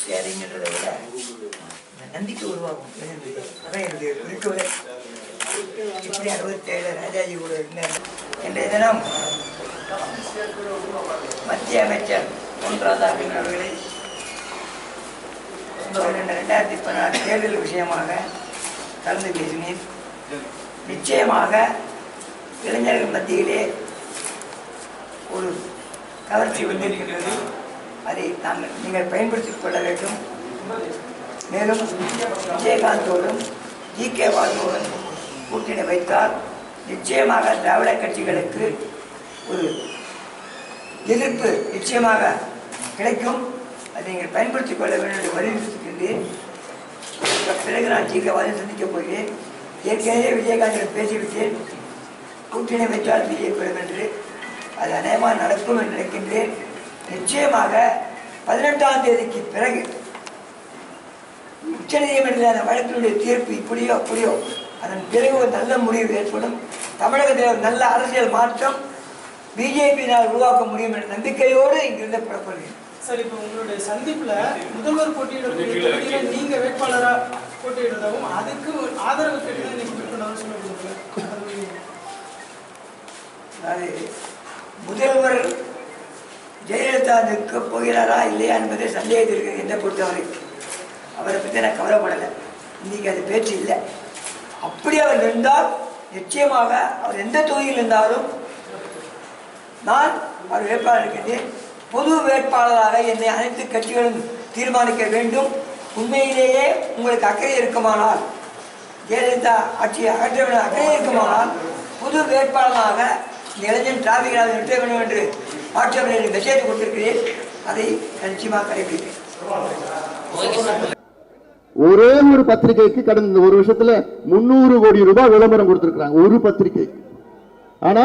ஷேரிங்ன்றதை விட நம்பிக்கை உருவாகும். அதான் என்னுடைய குறிக்கோளே. இப்படி 67 ராஜாஜி கூட இருந்தார். இன்றைய தினம் மத்திய அமைச்சர் பொன் ராதாகிருஷ்ணன் அவர்களை 2016 தேர்தல் விஷயமாக கலந்து பேசினேன். நிச்சயமாக இளைஞர்கள் மத்தியிலே ஒரு கவர்ச்சி வந்திருக்கின்றது. அதை நீங்கள் பயன்படுத்திக் கொள்ள வேண்டும். மேலும் விஜயகாந்தோடும் GK வாசுடன் கூட்டணி வைத்தால் நிச்சயமாக திராவிட கட்சிகளுக்கு ஒரு எதிர்ப்பு நிச்சயமாக கிடைக்கும். அதை நீங்கள் பயன்படுத்திக் கொள்ள வேண்டும் என்று வலியுறுத்துகின்றேன். பிறகு நான் GK வாசு சந்திக்கப் போகிறேன். ஏற்கனவே விஜயகாந்திடம் பேசிவிட்டேன். கூட்டணி வைத்தால் பிஜேபி பெறும் என்று. அது அநேகமாக நடக்கும் என்று நினைக்கின்றேன். நிச்சயமாக 18ஆம் தேதிக்கு பிறகு உச்சநீதிமன்றத்தில் அந்த வழக்கினுடைய தீர்ப்பு இப்படியோ அப்படியோ அதன் பிறகு ஒரு நல்ல முடிவு ஏற்படும். தமிழகத்தில் ஒரு நல்ல அரசியல் மாற்றம் பிஜேபியினால் உருவாக்க முடியும் என்ற நம்பிக்கையோடு இங்கிருந்து புறப்படுகிறேன். சார், இப்போ உங்களுடைய சந்திப்புல முதல்வர் போட்டியிடக்கூடிய நீங்க வேட்பாளராக போட்டியிடுறதாகவும் அதுக்கு ஆதரவு கேட்டு நீங்க விருப்பம் சொல்லுங்க. முதல்வர் ஜெயலலிதா நிற்க போகிறாரா இல்லையா என்பதை சந்தேகத்தில் இருக்கிறது. என்னை பொறுத்தவரை அவரை பற்றி நான் கவலைப்படலை. இன்னைக்கு அது பேச்சு இல்லை. அப்படி அவர் இருந்தால் நிச்சயமாக அவர் எந்த தொகுதியில் இருந்தாலும் நான் அவர் வேட்பாளர் இருக்கின்றேன். பொது வேட்பாளராக என்னை அனைத்து கட்சிகளும் தீர்மானிக்க வேண்டும். உண்மையிலேயே உங்களுக்கு அக்கறை இருக்குமானால், ஜெயலலிதா ஆட்சியை அகற்ற வேண்டும் அக்கறை இருக்குமானால், பொது வேட்பாளராக இளைஞன் டிராபிக் நிறுத்த வேண்டும் என்று ஆட்சியாளர்களுக்கு மெசேஜ் கொடுத்திருக்கிறேன். அதை நிச்சயமாக கடைபிடிப்பேன். ஒரே ஒரு பத்திரிகைக்கு கடந்த ஒரு வருஷத்துல 300 கோடி ரூபாய் விளம்பரம் கொடுத்திருக்காங்க ஒரு பத்திரிகை. ஆனா